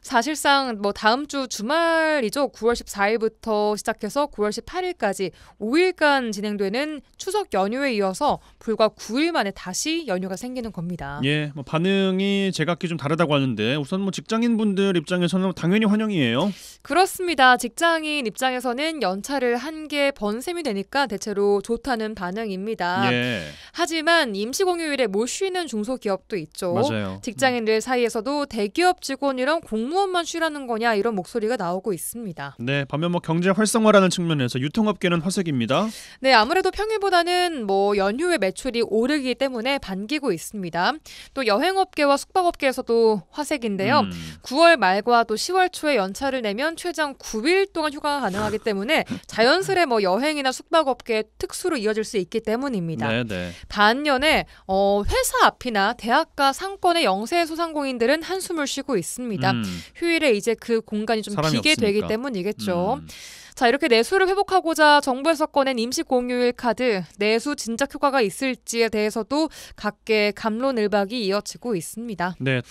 사실상 뭐 다음 주 주말이죠. 9월 14일부터 시작해서 9월 18일까지 5일간 진행되는 추석 연휴에 이어서 불과 9일 만에 다시 연휴가 생기는 겁니다. 예, 뭐 반응이 제각기 좀 다르다고 하는데 우선 뭐 직장인분들 입장에서는 당연히 환영이에요. 그렇습니다. 직장인 입장에서는 연차를 한 개 번 셈이 되니까 대체로 좋다는 반응입니다. 예. 하지만 임시공휴일에 못 쉬는 중소기업도 있죠. 맞아요. 직장인들 사이에서도 대기업 직원이랑 공무원만 쉬라는 거냐 이런 목소리가 나오고 있습니다. 네, 반면 뭐 경제 활성화라는 측면에서 유통업계는 화색입니다. 네, 아무래도 평일보다는 뭐 연휴에 매출이 오르기 때문에 반기고 있습니다. 또 여행업계와 숙박업계에서도 화색인데요. 9월 말과 또 10월 초에 연차를 내면 최장 9일 동안 휴가가 가능하기 때문에 자연스레 뭐 여행이나 숙박업계 특수로 이어질 수 있기 때문입니다. 네. 반면에 회사 앞이나 대학가 상권의 영세 소상공인들은 한숨을 쉬고 있습니다. 휴일에 이제 그 공간이 좀 비게 되기 때문이겠죠. 자, 이렇게 내수를 회복하고자 정부에서 꺼낸 임시공휴일 카드, 내수 진작 효과가 있을지에 대해서도 각계 갑론을박이 이어지고 있습니다. 네.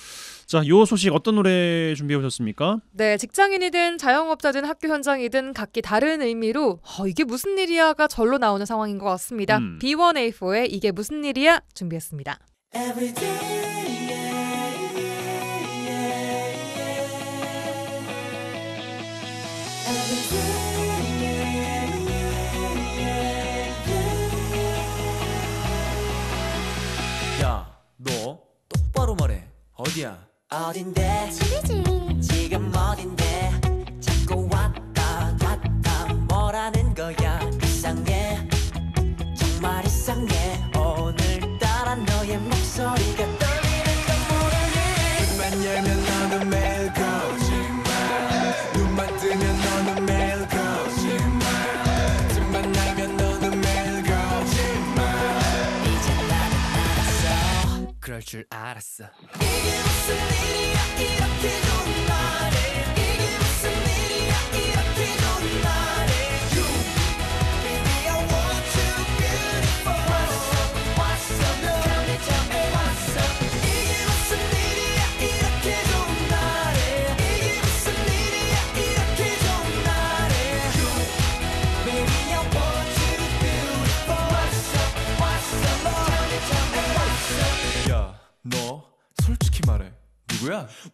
자, 요 소식 어떤 노래 준비해 오셨습니까? 네, 직장인이든 자영업자든 학교 현장이든 각기 다른 의미로 이게 무슨 일이야가 절로 나오는 상황인 것 같습니다. B1A4의 이게 무슨 일이야 준비했습니다. 야, 너 똑바로 말해. 어디야? 어딘데? 집이지. 지금 어딘데? 자꾸 왔다 갔다 뭐라는 거야? 이상해. 정말 이상해. 오늘따라 너의 목소리가 떨리는 건 모르니. 눈만 열면 너는 매일 거짓말. 눈만 뜨면 너는 매일 거짓말. 틈만 나면 너는 매일 거짓말. 이제 나는 알았어. 그럴 줄 알았어. 이게 무슨 일이야?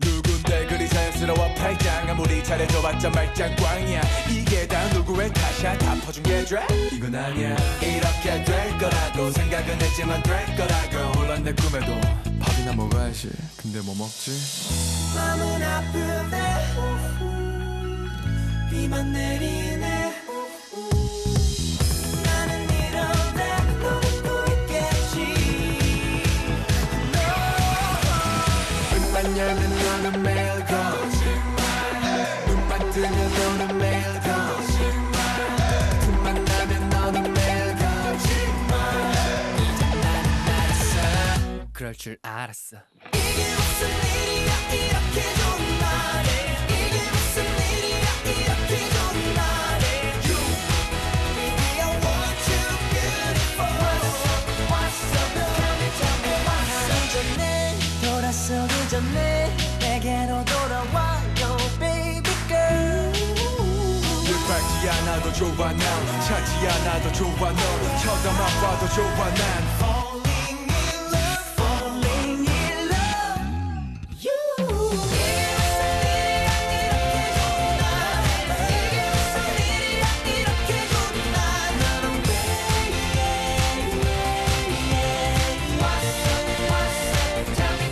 누군데 그리 자연스러워 팔짱 아무리 잘해줘봤자 말짱꽝이야 이게 다 누구의 탓이야 다 퍼준 게 죄? 이건 아니야 이렇게 될 거라고 생각은 했지만 될 거라고 물론 내 꿈에도 밥이나 먹어야지 근데 뭐 먹지? 마음은 아프네 비만 내리네 나는 이런데 너는 또 있겠지 눈만 열면 너는 매일 거짓말 눈만 뜨면 너는 매일 거짓말 틈만 나면 너는 매일 거짓말 나는 알았어 그럴 줄 알았어 이게 무슨 일이야 이렇게 좋은 날에 이게 무슨 일이야 이렇게 좋은 날에 You Baby I want you beautiful What's up tell me what's up 전에 돌아서기 전에 내게로 돌아와요 baby girl 늘 밟지 않아도 좋아 난 찾지 않아도 좋아 너 쳐다만 봐도 좋아 난 Falling in love Falling in love You 이게 무슨 일이야 이렇게 좋은 날에 이게 무슨 일이야 이렇게 좋은 날 나는 What's up tell me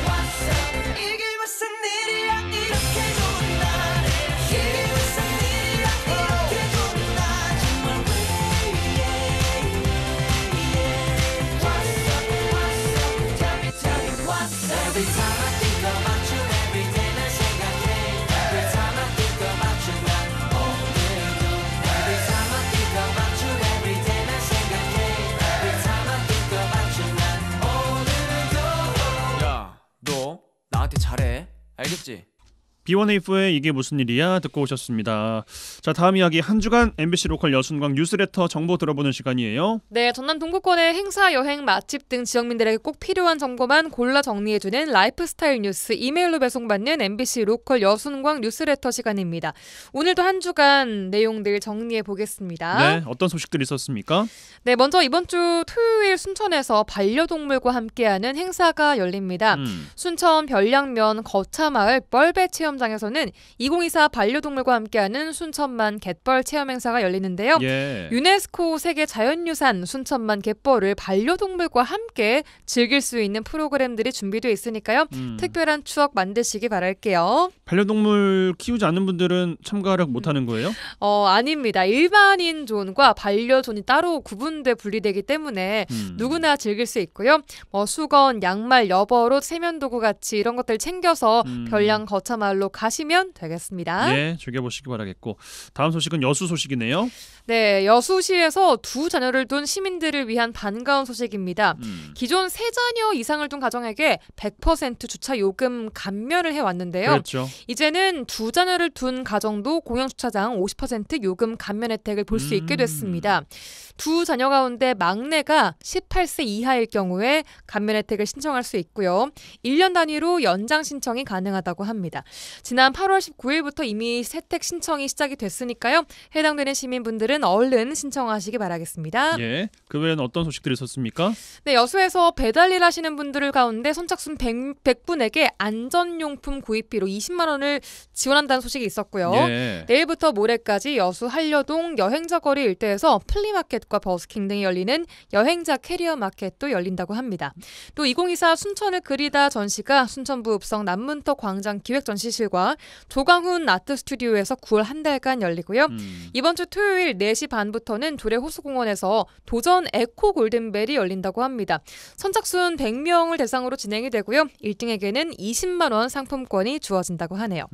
what's up 이게 무슨 일이야 이렇게 좋은 날에 이게 무슨 일이야 이렇게 좋은 날 정말 What's up what's up Every time I think about you every day 난 생각해 Every time I think about you 난 오늘도 Every time I think about you every day 난 생각해 Every time I think about you 난 오늘도 야 너 나한테 잘해 알겠지? B1A4의 이게 무슨 일이야 듣고 오셨습니다. 자, 다음 이야기 한 주간 MBC 로컬 여순광 뉴스레터 정보 들어보는 시간이에요. 네, 전남 동구권의 행사, 여행, 맛집 등 지역민들에게 꼭 필요한 정보만 골라 정리해주는 라이프스타일 뉴스 이메일로 배송받는 MBC 로컬 여순광 뉴스레터 시간입니다. 오늘도 한 주간 내용들 정리해 보겠습니다. 네, 어떤 소식들이 있었습니까? 네, 먼저 이번 주 토요일 순천에서 반려동물과 함께하는 행사가 열립니다. 순천 별량면 거차마을 뻘배 체험장에서는 2024 반려동물과 함께하는 순천만 갯벌 체험 행사가 열리는데요. 예. 유네스코 세계 자연유산 순천만 갯벌을 반려동물과 함께 즐길 수 있는 프로그램들이 준비되어 있으니까요. 특별한 추억 만드시기 바랄게요. 반려동물 키우지 않는 분들은 참가를 못하는 거예요? 아닙니다. 일반인 존과 반려존이 따로 구분돼 분리되기 때문에 누구나 즐길 수 있고요. 수건, 양말, 여벌옷, 세면도구 같이 이런 것들 챙겨서 별량 거차마을로 가시면 되겠습니다. 네, 즐겨보시기 바라겠고 다음 소식은 여수 소식이네요. 네, 여수시에서 두 자녀를 둔 시민들을 위한 반가운 소식입니다. 기존 세 자녀 이상을 둔 가정에게 100% 주차 요금 감면을 해왔는데요. 그렇죠. 이제는 두 자녀를 둔 가정도 공영주차장 50% 요금 감면 혜택을 볼 수 있게 됐습니다. 두 자녀 가운데 막내가 18세 이하일 경우에 감면 혜택을 신청할 수 있고요. 1년 단위로 연장 신청이 가능하다고 합니다. 지난 8월 19일부터 이미 혜택 신청이 시작이 됐으니까요. 해당되는 시민분들은 얼른 신청하시기 바라겠습니다. 예, 그 외에는 어떤 소식들이 있었습니까? 네, 여수에서 배달일 하시는 분들 가운데 선착순 100분에게 안전용품 구입비로 20만 원을 지원한다는 소식이 있었고요. 예. 내일부터 모레까지 여수 한려동 여행자 거리 일대에서 플리마켓과 버스킹 등이 열리는 여행자 캐리어 마켓도 열린다고 합니다. 또 2024 순천을 그리다 전시가 순천부 읍성 남문터 광장 기획전시실과 조강훈 아트 스튜디오에서 9월 한 달간 열리고요. 이번 주 토요일 4시 반부터는 조례 호수공원에서 도전 에코 골든벨이 열린다고 합니다. 선착순 100명을 대상으로 진행이 되고요. 1등에게는 20만 원 상품권이 주어진다고 하네요.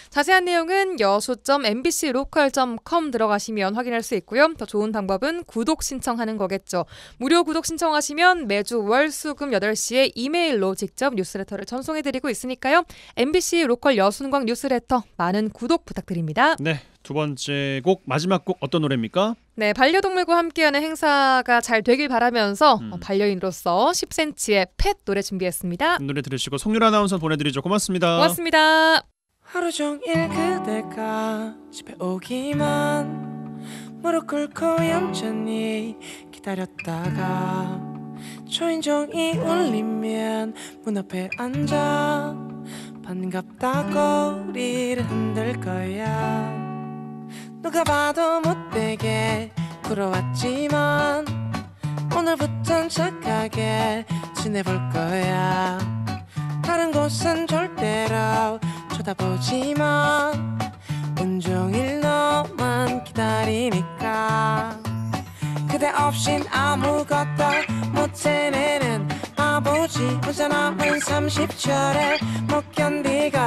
자세한 내용은 여수.mbclocal.com 들어가시면 확인할 수 있고요. 더 좋은 방법은 구독 신청하는 거겠죠. 무료 구독 신청하시면 매주 월, 수, 금 8시에 이메일로 직접 뉴스레터를 전송해드리고 있으니까요. MBC 로컬 여순광 뉴스레터 많은 구독 부탁드립니다. 네, 두 번째 곡, 마지막 곡 어떤 노래입니까? 네, 반려동물과 함께하는 행사가 잘 되길 바라면서 반려인으로서 10cm의 펫 노래 준비했습니다. 노래 들으시고 송유라 아나운서 보내드리죠. 고맙습니다. 고맙습니다. 하루 종일 그대가 집에 오기만 무릎 꿇고 얌전히 기다렸다가 초인종이 울리면 문 앞에 앉아 반갑다고 우리를 흔들 거야. 누가 봐도 못되게 굴어왔지만 오늘부턴 착하게 지내볼 거야. 다른 곳은 절대로 쳐다보지만 온종일 너만 기다리니까. 그대 없인 아무것도 못 해내는 바보지. 혼자 남은 30초를 못 견디고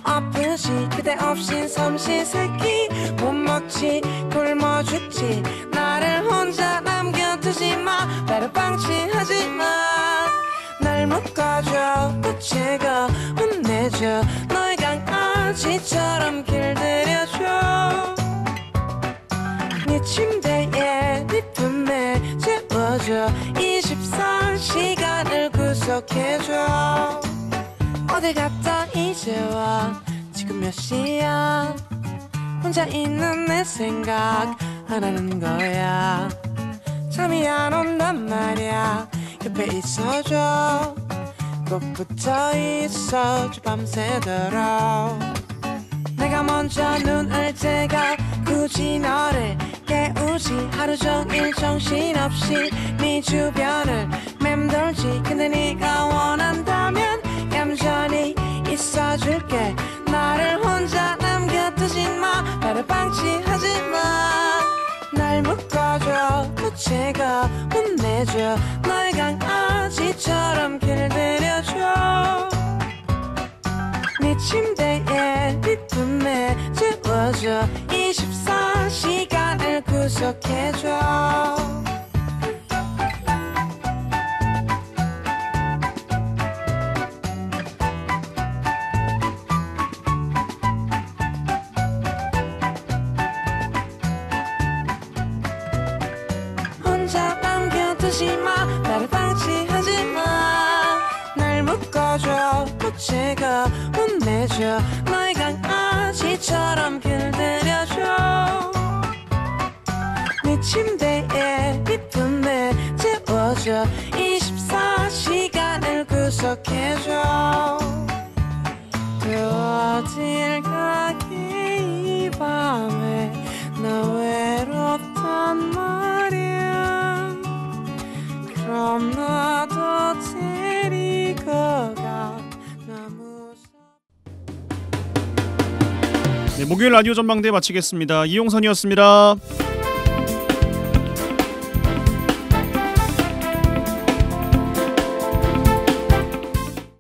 아프지. 그대 없인 삼시세끼 못 먹지. 굶어 죽지. 나를 혼자 남겨두지 마. 나를 방치하지 마. 날 묶어줘 붙이고 혼내줘. 너의 강아지처럼 길들여줘. 네 침대에 네 품에 재워줘. 24시간을 구속해줘. 어딜 갔다 이제 와. 지금 몇 시야. 혼자 있는 내 생각 안 하는 거야. 잠이 안 온단 말야. 옆에 있어줘. 꼭 붙어 있어줘 밤새도록. 내가 먼저 눈을 뜨고 굳이 너를 깨우지. 하루 종일 정신없이 네 주변을 맴돌지. 근데 네가 원한다면 얌전히 있어줄게. 나를 혼자 남겨두지 마. 나를 방치하지 마. 날 묶어줘 붙이고 혼내줘. 너의 강아지처럼 길들여줘. 네 침대에 네 품에 재워줘. 24시간을 구속해줘. 혼자 남겨두지 마. 나를 방치하지 마. 날 묶어줘 붙이고 혼내줘. 너의 강아지처럼 길들여줘. 네 침대에 네 품에 재워줘. 24시간을 구속해줘. 또 어딜 가게 이 밤에 너 외롭단 말이야. 그럼 나도 데리고 가. 네, 목요일 라디오 전망대 마치겠습니다. 이용선이었습니다.